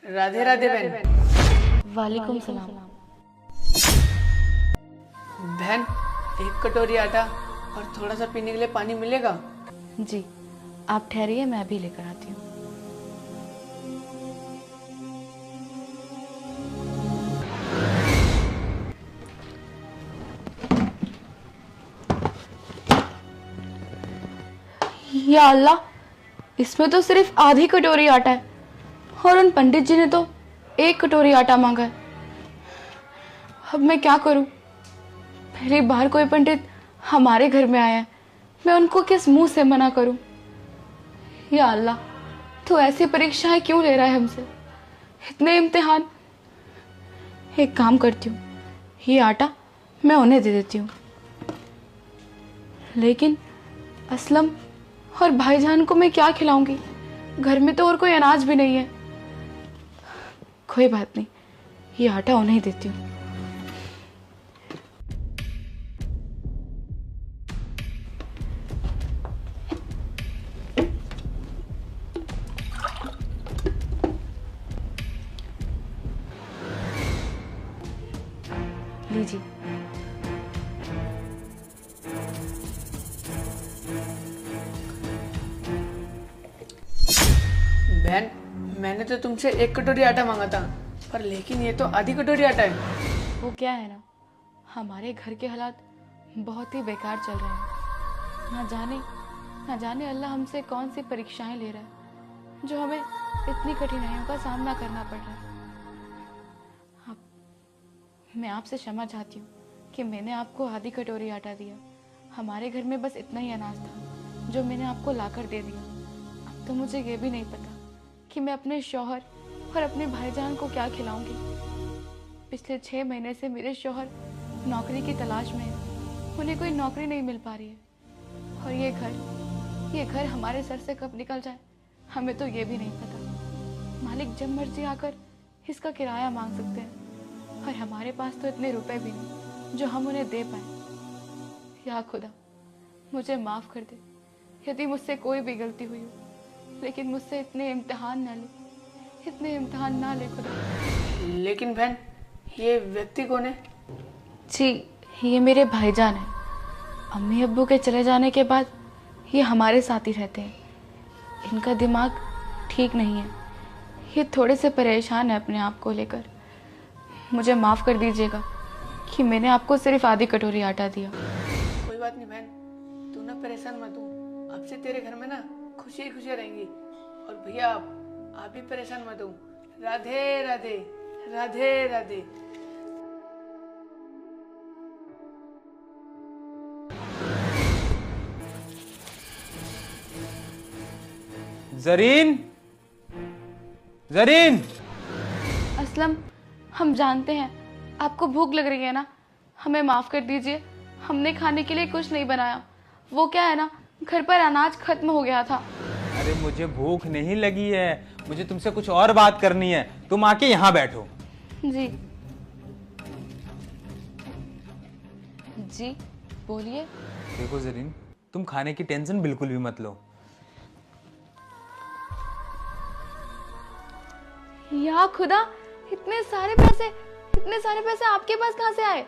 राधे राधे बहन। वालेकुम सलाम। बहन, एक कटोरी आटा और थोड़ा सा पीने के लिए पानी मिलेगा? जी, आप ठहरिए, मैं अभी लेकर आती हूँ। या अल्लाह, इसमें तो सिर्फ आधी कटोरी आटा है और उन पंडित जी ने तो 1 कटोरी आटा मांगा है। अब मैं क्या करूं? पहली बार कोई पंडित हमारे घर में आया है, मैं उनको किस मुंह से मना करूं? या अल्लाह, तो ऐसी परीक्षाएं क्यों ले रहा है हमसे, इतने इम्तिहान। एक काम करती हूँ, ये आटा मैं उन्हें दे देती हूँ, लेकिन असलम और भाईजान को मैं क्या खिलाऊंगी? घर में तो और कोई अनाज भी नहीं है। कोई बात नहीं, ये आटा उन्हें ही देती हूँ। लीजिए। बहन, मैंने तो तुमसे 1 कटोरी आटा मांगा था, पर लेकिन ये तो आधी कटोरी आटा है। वो क्या है ना, हमारे घर के हालात बहुत ही बेकार चल रहे हैं। ना जाने अल्लाह हमसे कौन सी परीक्षाएं ले रहा है जो हमें इतनी कठिनाइयों का सामना करना पड़ रहा है। अब मैं आपसे क्षमा चाहती हूँ कि मैंने आपको आधी कटोरी आटा दिया। हमारे घर में बस इतना ही अनाज था जो मैंने आपको लाकर दे दिया। अब तो मुझे ये भी नहीं पता कि मैं अपने शौहर और अपने भाईजान को क्या खिलाऊंगी। पिछले 6 महीने से मेरे शौहर नौकरी की तलाश में है, उन्हें कोई नौकरी नहीं मिल पा रही है। और ये घर हमारे सर से कब निकल जाए हमें तो ये भी नहीं पता। मालिक जब मर्जी आकर इसका किराया मांग सकते हैं और हमारे पास तो इतने रुपए भी नहीं जो हम उन्हें दे पाए। या खुदा, मुझे माफ़ कर दे यदि मुझसे कोई भी गलती हुई हो, लेकिन मुझसे इतने इम्तिहान ना ले खुदा। लेकिन बहन, ये व्यक्ति कौन है? जी, ये मेरे भाईजान हैं। अम्मी अब्बू के चले जाने के बाद ये हमारे साथ ही रहते हैं। इनका दिमाग ठीक नहीं है, ये थोड़े से परेशान है अपने आप को लेकर। मुझे माफ़ कर दीजिएगा कि मैंने आपको सिर्फ आधी कटोरी आटा दिया। कोई बात नहीं बहन, तू ना परेशान मत हो। अब से तेरे घर में ना खुशी खुशी रहेंगी। और भैया, आप भी परेशान मत हो। राधे राधे, राधे राधे। जरीन, जरीन। असलम, हम जानते हैं आपको भूख लग रही है ना, हमें माफ़ कर दीजिए। हमने खाने के लिए कुछ नहीं बनाया। वो क्या है ना, घर पर अनाज खत्म हो गया था। अरे मुझे भूख नहीं लगी है, मुझे तुमसे कुछ और बात करनी है। तुम आके यहाँ बैठो। जी जी, बोलिए। देखो जरीन, तुम खाने की टेंशन बिल्कुल भी मत लो। या खुदा, इतने सारे पैसे आपके पास कहाँ से आए?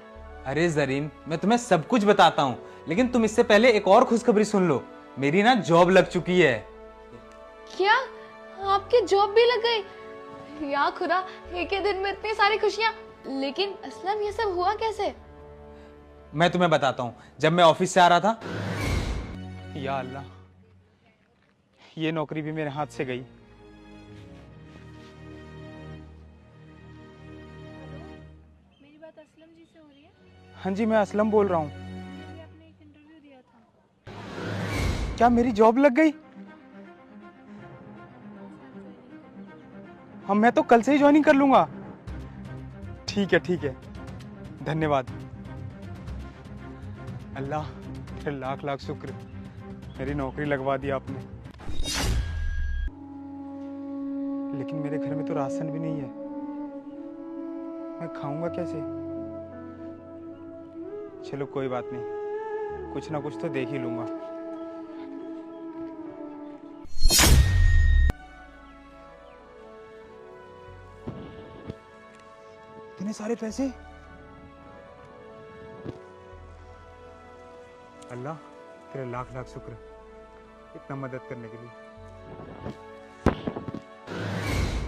अरे जरीन, मैं तुम्हें सब कुछ बताता हूँ, लेकिन तुम इससे पहले एक और खुशखबरी सुन लो। मेरी ना जॉब लग चुकी है। क्या आपकी जॉब भी लग गई? या खुदा, एक ही दिन में इतनी सारी खुशियां। लेकिन असलम, ये सब हुआ कैसे? मैं तुम्हें बताता हूँ। जब मैं ऑफिस से आ रहा था, या अल्लाह, ये नौकरी भी मेरे हाथ से गई। मेरी बात असलम जी से हो रही है? हाँ जी, मैं असलम बोल रहा हूँ। अभी आपने एक इंटरव्यू दिया था। क्या मेरी जॉब लग गई? हाँ, मैं तो कल से ही ज्वाइनिंग कर लूंगा। ठीक है, धन्यवाद। अल्लाह, फिर लाख लाख शुक्र, मेरी नौकरी लगवा दी आपने। लेकिन मेरे घर में तो राशन भी नहीं है, मैं खाऊंगा कैसे? चलो कोई बात नहीं, कुछ ना कुछ तो देख ही लूंगा। इतने सारे पैसे। अल्लाह तेरा लाख लाख शुक्र इतना मदद करने के लिए।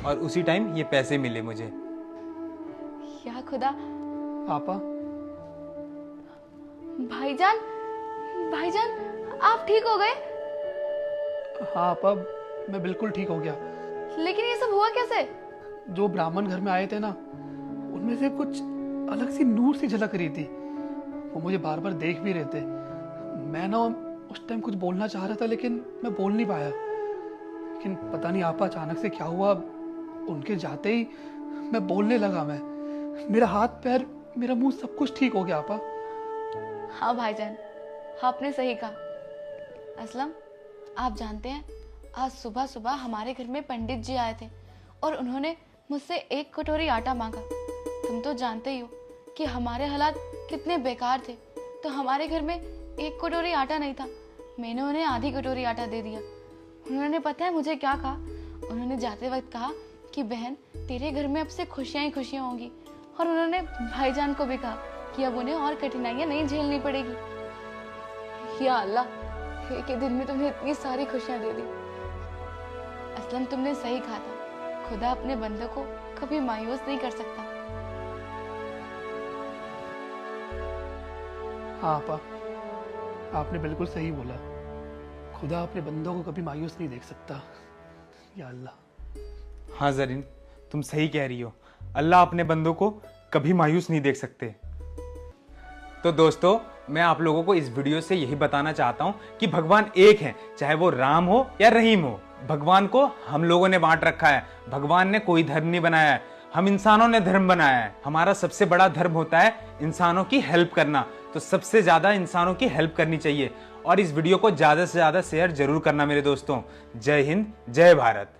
और उसी टाइम ये पैसे मिले मुझे। या खुदा। पापा, भाईजान, भाईजान आप ठीक हो गए? हाँ पापा, मैं बिल्कुल ठीक हो गया। लेकिन ये सब हुआ कैसे? जो ब्राह्मण घर में आए थे ना, उनमें से कुछ अलग सी नूर सी झलक रही थी। वो मुझे बार बार देख भी रहे थे। मैं ना उस टाइम कुछ बोलना चाह रहा था, लेकिन मैं बोल नहीं पाया। लेकिन पता नहीं आपा अचानक से क्या हुआ, उनके जाते ही मैं बोलने लगा। मेरा हाथ पैर, मेरा मुंह सब कुछ ठीक हो गया आपा। हाँ भाईजान, आपने सही कहा। असलम, आप जानते हैं आज सुबह सुबह हमारे घर में पंडित जी आए थे और उन्होंने मुझसे 1 कटोरी आटा मांगा। तुम तो जानते ही हो कि हमारे हालात कितने बेकार थे, तो हमारे घर में 1 कटोरी आटा नहीं था। मैंने उन्हें आधी कटोरी आटा दे दिया। उन्होंने पता है मुझे क्या कहा? उन्होंने जाते वक्त कहा कि बहन, तेरे घर में अब से खुशियां ही खुशियां होंगी। और उन्होंने भाईजान को भी कहा कि अब उन्हें और कठिनाइयां नहीं झेलनी पड़ेगी। या अल्लाह, एक ही दिन में तुमने इतनी सारी खुशियां दे दी। असलम, तुमने सही कहा था, खुदा अपने बंदों को कभी मायूस नहीं कर सकता। हाँ आपा, आपने बिल्कुल सही बोला। खुदा अपने बंदों को कभी मायूस नहीं देख सकता। या अल्लाह। हाँ जरीन, तुम सही कह रही हो। अल्लाह अपने बंदों को कभी मायूस नहीं देख सकते। तो दोस्तों, मैं आप लोगों को इस वीडियो से यही बताना चाहता हूं कि भगवान एक है, चाहे वो राम हो या रहीम हो। भगवान को हम लोगों ने बांट रखा है। भगवान ने कोई धर्म नहीं बनाया है, हम इंसानों ने धर्म बनाया है। हमारा सबसे बड़ा धर्म होता है इंसानों की हेल्प करना, तो सबसे ज्यादा इंसानों की हेल्प करनी चाहिए। और इस वीडियो को ज्यादा से ज्यादा शेयर जरूर करना मेरे दोस्तों। जय हिंद, जय भारत।